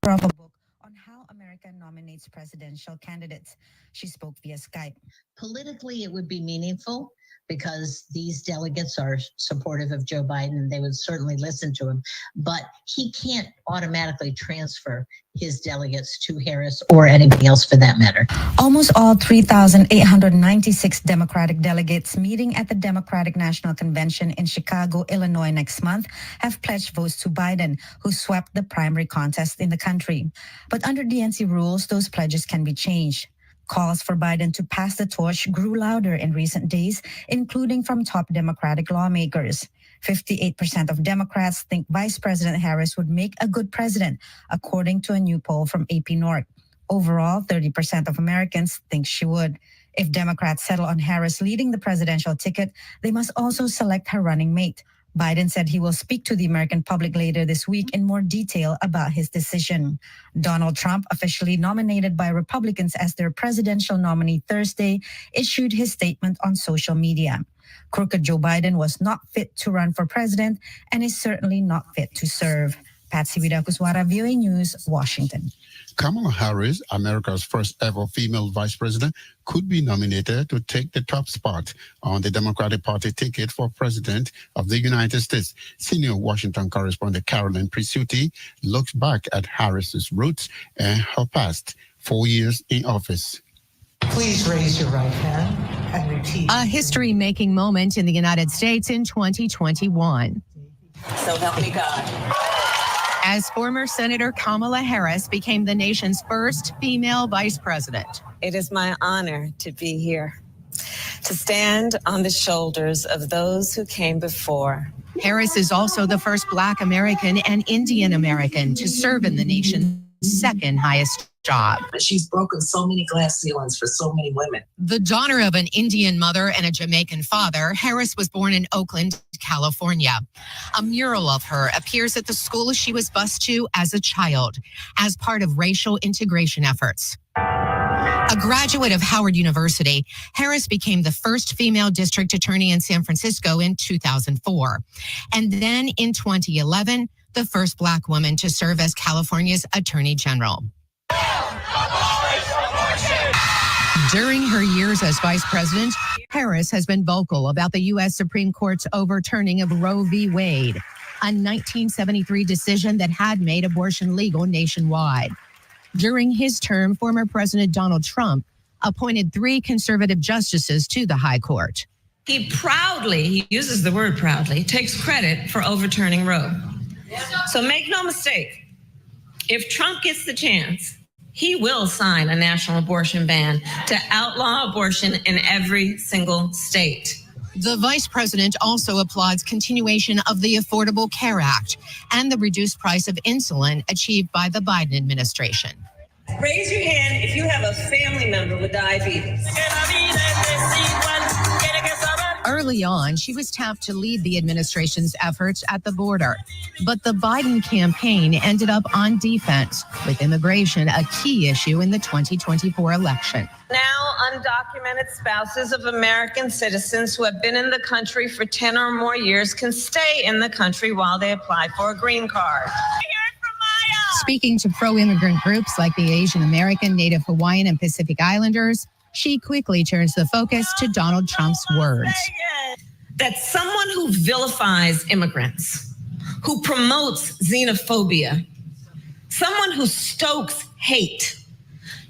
of a book on how America nominates presidential candidates. She spoke via Skype. Politically, it would be meaningful because these delegates are supportive of Joe Biden and they would certainly listen to him. But he can't automatically transfer his delegates to Harris or anybody else for that matter. Almost all 3,896 Democratic delegates meeting at the Democratic National Convention in Chicago, Illinois next month have pledged votes to Biden, who swept the primary contest in the country. But under DNC rules, those pledges can be changed. Calls for Biden to pass the torch grew louder in recent days, including from top Democratic lawmakers. 58% of Democrats think Vice President Harris would make a good president, according to a new poll from AP North. Overall, 30% of Americans think she would. If Democrats settle on Harris leading the presidential ticket, they must also select her running mate. Biden said he will speak to the American public later this week in more detail about his decision. Donald Trump, officially nominated by Republicans as their presidential nominee Thursday, issued his statement on social media. Crooked Joe Biden was not fit to run for president and is certainly not fit to serve. Patsy Widakuswara, VOA News, Washington. Kamala Harris, America's first ever female vice president, could be nominated to take the top spot on the Democratic Party ticket for president of the United States. Senior Washington correspondent Carolyn Presutti looks back at Harris's roots and her past 4 years in office. Please raise your right hand and repeat. A history-making moment in the United States in 2021. So help me God. As former Senator Kamala Harris became the nation's first female vice president. It is my honor to be here, to stand on the shoulders of those who came before. Harris is also the first Black American and Indian American to serve in the nation's second highest job. She's broken so many glass ceilings for so many women. The daughter of an Indian mother and a Jamaican father, Harris was born in Oakland, California. A mural of her appears at the school she was bused to as a child, as part of racial integration efforts. A graduate of Howard University, Harris became the first female district attorney in San Francisco in 2004. And then in 2011, the first Black woman to serve as California's Attorney General. During her years as vice president, Harris has been vocal about the U.S. Supreme Court's overturning of Roe v. Wade, a 1973 decision that had made abortion legal nationwide. During his term, former President Donald Trump appointed 3 conservative justices to the High Court. He uses the word proudly, takes credit for overturning Roe. So make no mistake, if Trump gets the chance, he will sign a national abortion ban to outlaw abortion in every single state. The vice president also applauds continuation of the Affordable Care Act and the reduced price of insulin achieved by the Biden administration. Raise your hand if you have a family member with diabetes. Early on, she was tapped to lead the administration's efforts at the border. But the Biden campaign ended up on defense, with immigration a key issue in the 2024 election. Now, undocumented spouses of American citizens who have been in the country for 10 or more years can stay in the country while they apply for a green card. Speaking to pro-immigrant groups like the Asian American, Native Hawaiian, and Pacific Islanders, she quickly turns the focus to Donald Trump's words. That someone who vilifies immigrants, who promotes xenophobia, someone who stokes hate,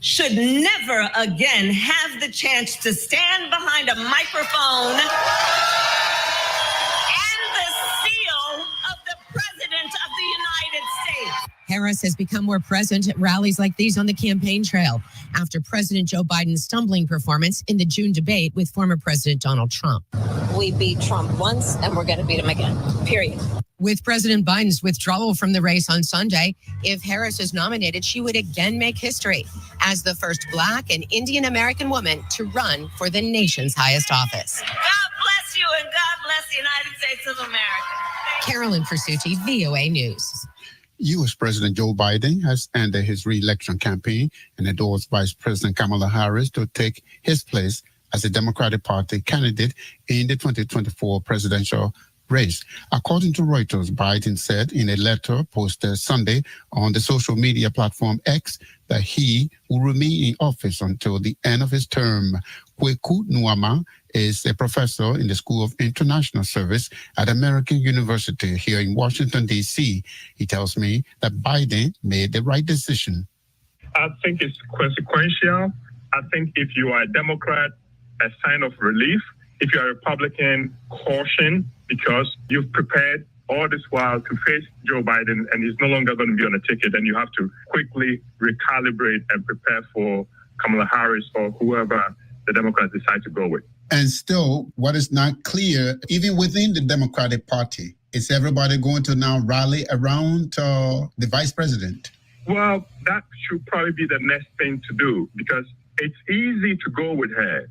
should never again have the chance to stand behind a microphone and the seal of the President of the United States. Harris has become more present at rallies like these on the campaign trail after President Joe Biden's stumbling performance in the June debate with former President Donald Trump. We beat Trump once and we're going to beat him again, period. With President Biden's withdrawal from the race on Sunday, if Harris is nominated, she would again make history as the first Black and Indian American woman to run for the nation's highest office. God bless you and God bless the United States of America. Carolyn Presutti, VOA News. U.S. President Joe Biden has ended his re-election campaign and endorsed Vice President Kamala Harris to take his place as a Democratic Party candidate in the 2024 presidential race. According to Reuters, Biden said in a letter posted Sunday on the social media platform X that he will remain in office until the end of his term. Kweku Nwauma is a professor in the School of International Service at American University here in Washington, D.C. He tells me that Biden made the right decision. I think it's consequential. I think if you are a Democrat, a sign of relief. If you're a Republican, caution, because you've prepared all this while to face Joe Biden and he's no longer going to be on a ticket, and you have to quickly recalibrate and prepare for Kamala Harris or whoever the Democrats decide to go with. And still, what is not clear, even within the Democratic Party, is everybody going to now rally around the vice president? Well, that should probably be the next thing to do, because it's easy to go with her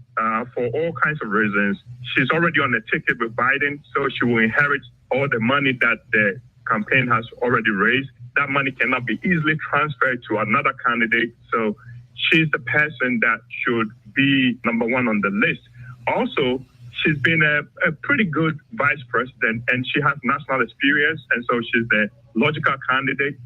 for all kinds of reasons. She's already on the ticket with Biden, so she will inherit all the money that the campaign has already raised. That money cannot be easily transferred to another candidate. So she's the person that should be number one on the list. Also, she's been a pretty good vice president, and she has national experience, and so she's the logical candidate.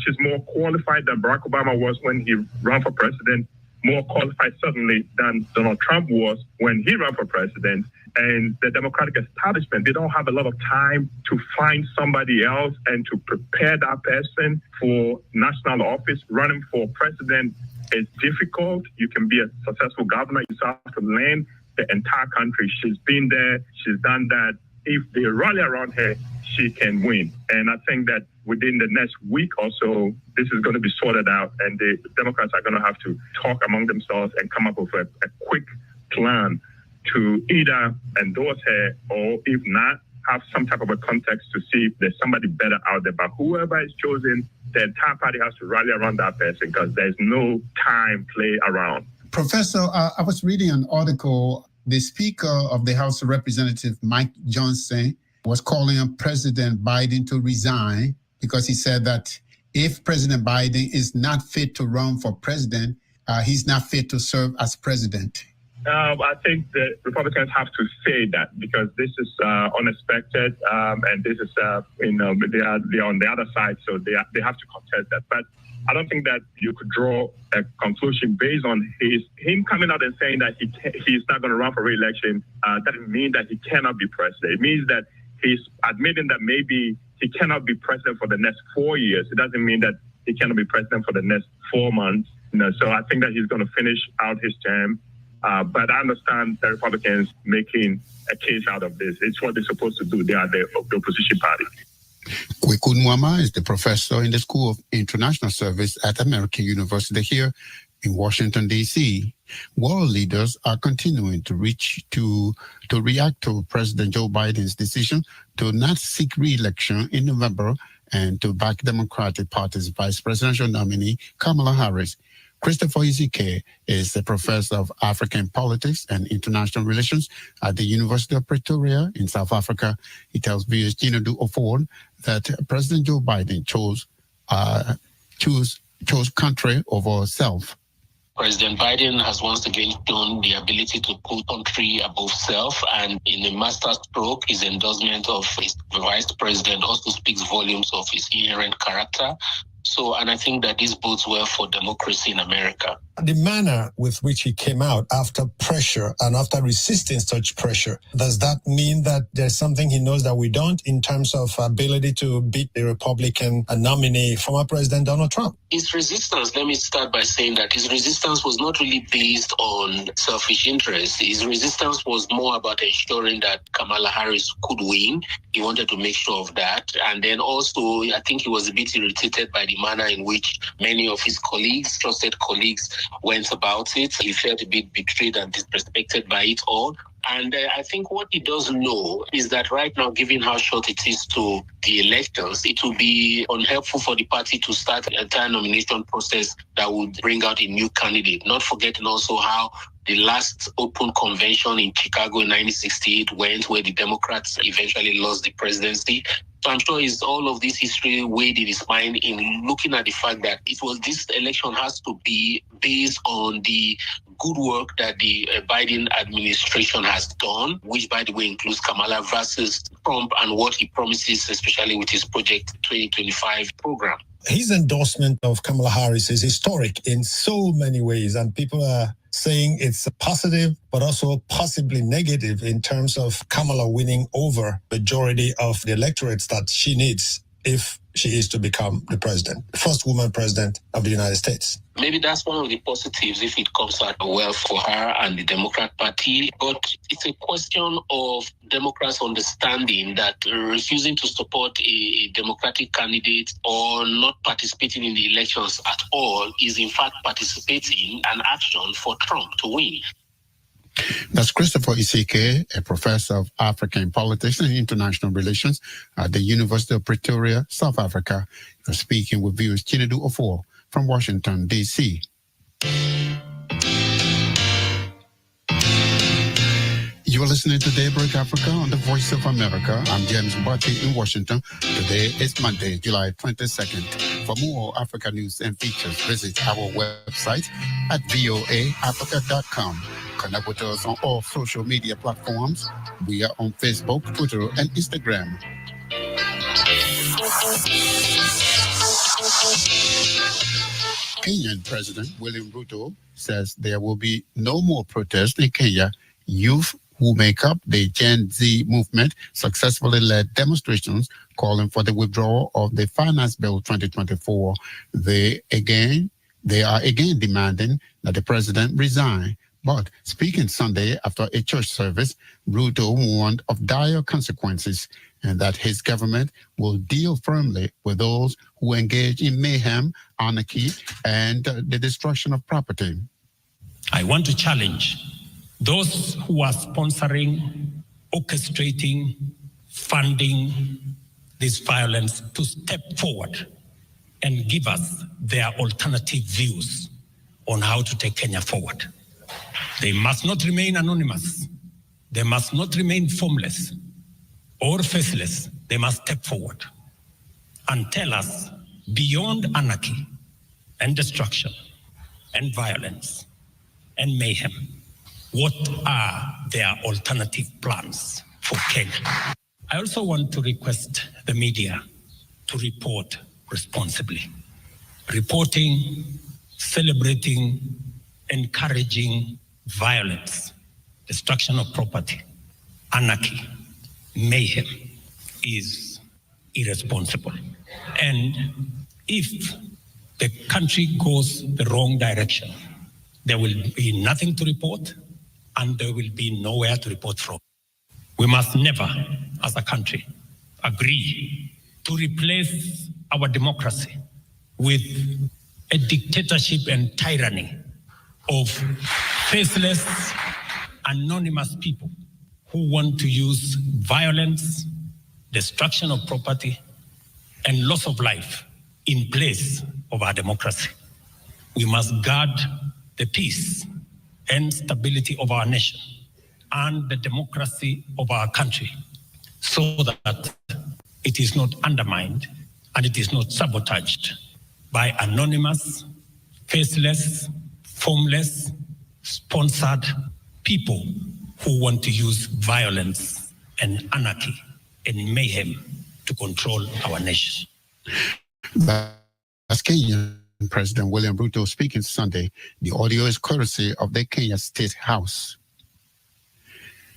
She's more qualified than Barack Obama was when he ran for president, more qualified certainly than Donald Trump was when he ran for president. And the Democratic establishment, they don't have a lot of time to find somebody else and to prepare that person for national office. Running for president is difficult. You can be a successful governor. You have to learn the entire country. She's been there. She's done that. If they rally around her, she can win. And I think that within the next week or so, this is going to be sorted out, and the Democrats are going to have to talk among themselves and come up with a quick plan to either endorse her or, if not, have some type of a context to see if there's somebody better out there. But whoever is chosen, the entire party has to rally around that person, because there's no time play around. Professor, I was reading an article. The Speaker of the House of Representatives, Mike Johnson, was calling on President Biden to resign because he said that if President Biden is not fit to run for president, he's not fit to serve as president. I think the Republicans have to say that, because this is unexpected, and this is, they are on the other side, so they have to contest that. But I don't think that you could draw a conclusion based on him coming out and saying that he's not going to run for re-election. Doesn't mean that he cannot be president. It means that he's admitting that maybe he cannot be president for the next 4 years. It doesn't mean that he cannot be president for the next 4 months. So I think that he's going to finish out his term. But I understand the Republicans making a case out of this. It's what they're supposed to do. They are the opposition party. Kweku Nwauma is the professor in the School of International Service at American University here in Washington, D.C. World leaders are continuing to react to President Joe Biden's decision to not seek re-election in November and to back Democratic Party's vice presidential nominee, Kamala Harris. Christopher Ezike is a professor of African politics and international relations at the University of Pretoria in South Africa. He tells VS Ginadu Oford that President Joe Biden chose country over self. President Biden has once again shown the ability to put country above self, and in a master stroke, his endorsement of his vice president also speaks volumes of his inherent character. So, and I think that this bodes well for democracy in America. The manner with which he came out after pressure and after resisting such pressure, does that mean that there's something he knows that we don't in terms of ability to beat the Republican nominee, former President Donald Trump? His resistance, let me start by saying that his resistance was not really based on selfish interests. His resistance was more about ensuring that Kamala Harris could win. He wanted to make sure of that. And then also, I think he was a bit irritated by the manner in which many of his colleagues, trusted colleagues, went about it. He felt a bit betrayed and disrespected by it all. And I think what he doesn't know is that right now, given how short it is to the elections, it will be unhelpful for the party to start an entire nomination process that would bring out a new candidate. Not forgetting also how the last open convention in Chicago in 1968 went, where the Democrats eventually lost the presidency. So I'm sure all of this history weighed in his mind in looking at the fact that this election has to be based on the good work that the Biden administration has done, which, by the way, includes Kamala versus Trump and what he promises, especially with his Project 2025 program. His endorsement of Kamala Harris is historic in so many ways, and people are saying it's a positive, but also possibly negative in terms of Kamala winning over majority of the electorates that she needs if she is to become the president, first woman president of the United States. Maybe that's one of the positives if it comes out well for her and the Democrat Party. But it's a question of Democrats understanding that refusing to support a Democratic candidate or not participating in the elections at all is in fact participating an action for Trump to win. That's Christopher Isike, a professor of African politics and international relations at the University of Pretoria, South Africa. You're speaking with viewers Chinedu Ofor from Washington, D.C. You are listening to Daybreak Africa on the Voice of America. I'm James Mbati in Washington. Today is Monday, July 22nd. For more Africa news and features, visit our website at voaafrica.com. Connect with us on all social media platforms. We are on Facebook, Twitter, and Instagram. Kenyan President William Ruto says there will be no more protests in Kenya. Youth who make up the Gen Z movement successfully led demonstrations calling for the withdrawal of the Finance Bill 2024. They are again demanding that the president resign. But speaking Sunday after a church service, Ruto warned of dire consequences and that his government will deal firmly with those who engage in mayhem, anarchy, and the destruction of property. I want to challenge those who are sponsoring, orchestrating, funding this violence to step forward and give us their alternative views on how to take Kenya forward. They must not remain anonymous. They must not remain formless or faceless. They must step forward and tell us, beyond anarchy and destruction and violence and mayhem, what are their alternative plans for Kenya? I also want to request the media to report responsibly. Reporting, celebrating, encouraging violence, destruction of property, anarchy, mayhem is irresponsible. And if the country goes the wrong direction, there will be nothing to report and there will be nowhere to report from. We must never, as a country, agree to replace our democracy with a dictatorship and tyranny of faceless, anonymous people who want to use violence, destruction of property, and loss of life in place of our democracy. We must guard the peace and stability of our nation and the democracy of our country so that it is not undermined and it is not sabotaged by anonymous, faceless, formless, sponsored people who want to use violence and anarchy and mayhem to control our nation. That's Kenyan President William Ruto speaking Sunday. The audio is courtesy of the Kenya State House.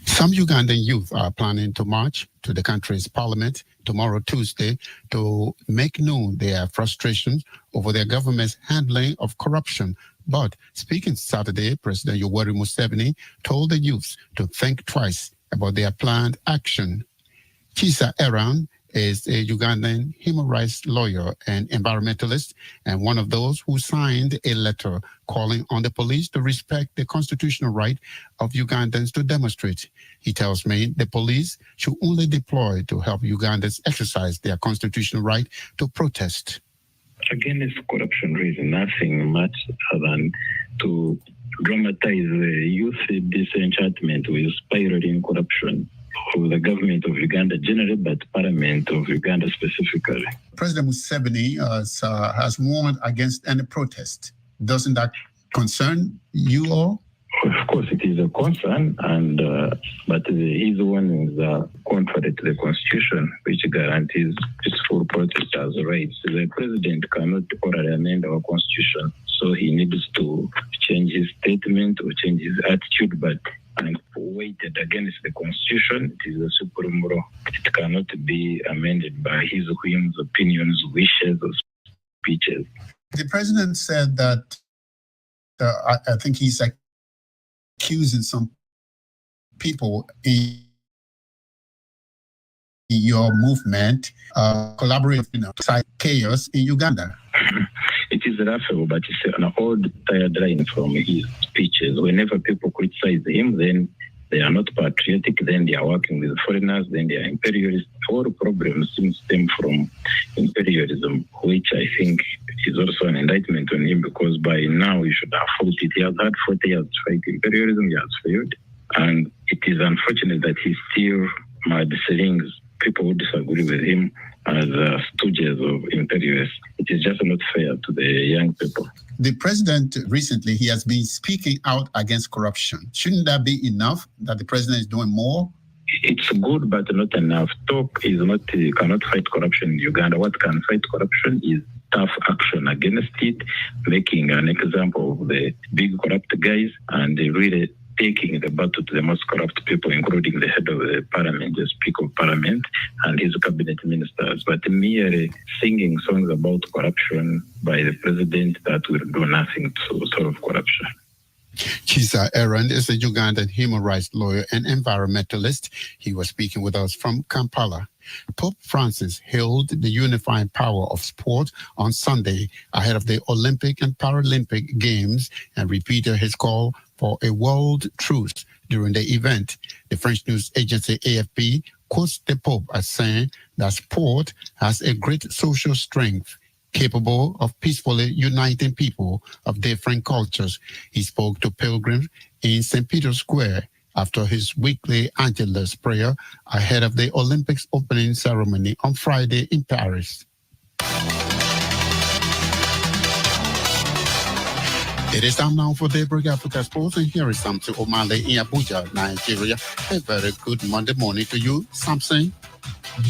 Some Ugandan youth are planning to march to the country's parliament tomorrow, Tuesday, to make known their frustrations over their government's handling of corruption. But speaking Saturday, President Yoweri Museveni told the youths to think twice about their planned action. Chisa Eran is a Ugandan human rights lawyer and environmentalist, and one of those who signed a letter calling on the police to respect the constitutional right of Ugandans to demonstrate. He tells me the police should only deploy to help Ugandans exercise their constitutional right to protest. Against corruption reason, nothing much other than to dramatize the youth disenchantment with spiraling corruption of the government of Uganda generally, but Parliament of Uganda specifically. President Museveni has warned against any protest. Doesn't that concern you all? Of course, it is a concern, but his warnings are contrary to the Constitution, which guarantees peaceful protesters' rights. The president cannot orally amend our Constitution, so he needs to change his statement or change his attitude, but and weighted against the Constitution, it is a supreme law. It cannot be amended by his whims, opinions, wishes, or speeches. The president said that I think he's accusing some people in your movement collaborating to cite chaos in Uganda. It is laughable, but it's an old tired line from his speeches. Whenever people criticize him, then they are not patriotic, then they are working with foreigners, then they are imperialists. All problems seem to stem from imperialism, which I think is also an indictment on him, because by now he should have fought it. He has had 40 years to fight imperialism, he has failed. And it is unfortunate that he still slings people who disagree with him as stooges of imperialists. It is just not fair to the young people. The president recently, he has been speaking out against corruption. Shouldn't that be enough that the president is doing more? It's good, but not enough. Talk is not cannot fight corruption in Uganda. What can fight corruption is tough action against it, making an example of the big corrupt guys and really taking the battle to the most corrupt people, including the head of the parliament, the speaker of parliament, and his cabinet ministers. But merely singing songs about corruption by the president, that will do nothing to solve corruption. Kizza Errand is a Ugandan human rights lawyer and environmentalist. He was speaking with us from Kampala. Pope Francis hailed the unifying power of sport on Sunday ahead of the Olympic and Paralympic Games and repeated his call for a world truce during the event. The French news agency AFP quotes the Pope as saying that sport has a great social strength, capable of peacefully uniting people of different cultures. He spoke to pilgrims in St. Peter's Square after his weekly Angelus prayer ahead of the Olympics opening ceremony on Friday in Paris. It is time now for Daybreak Africa Sports, and here is Samson Omale in Abuja, Nigeria. A very good Monday morning to you, Samson.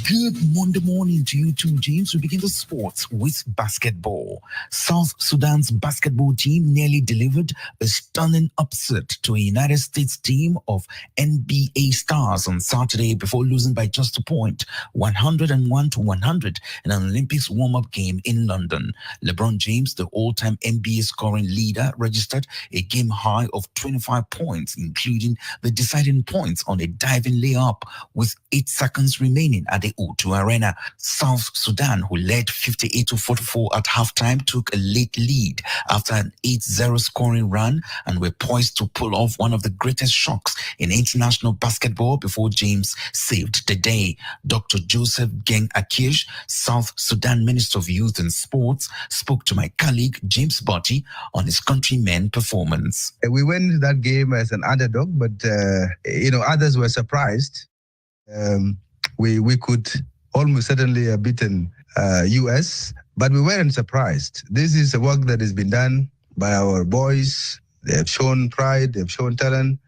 Good Monday morning to you too, James. We begin the sports with basketball. South Sudan's basketball team nearly delivered a stunning upset to a United States team of NBA stars on Saturday before losing by just a point, 101-100 in an Olympics warm-up game in London. LeBron James, the all-time NBA scoring leader, registered a game high of 25 points, including the deciding points on a diving layup with 8 seconds remaining at the O2 Arena. South Sudan, who led 58-44 at halftime, took a late lead after an 8-0 scoring run and were poised to pull off one of the greatest shocks in international basketball before James saved the day. Dr. Joseph Geng Akish, South Sudan Minister of Youth and Sports, spoke to my colleague James Botti on his countrymen performance. We went into that game as an underdog, but others were surprised. We could almost certainly have beaten US, but we weren't surprised. This is a work that has been done by our boys. They have shown pride, they have shown talent,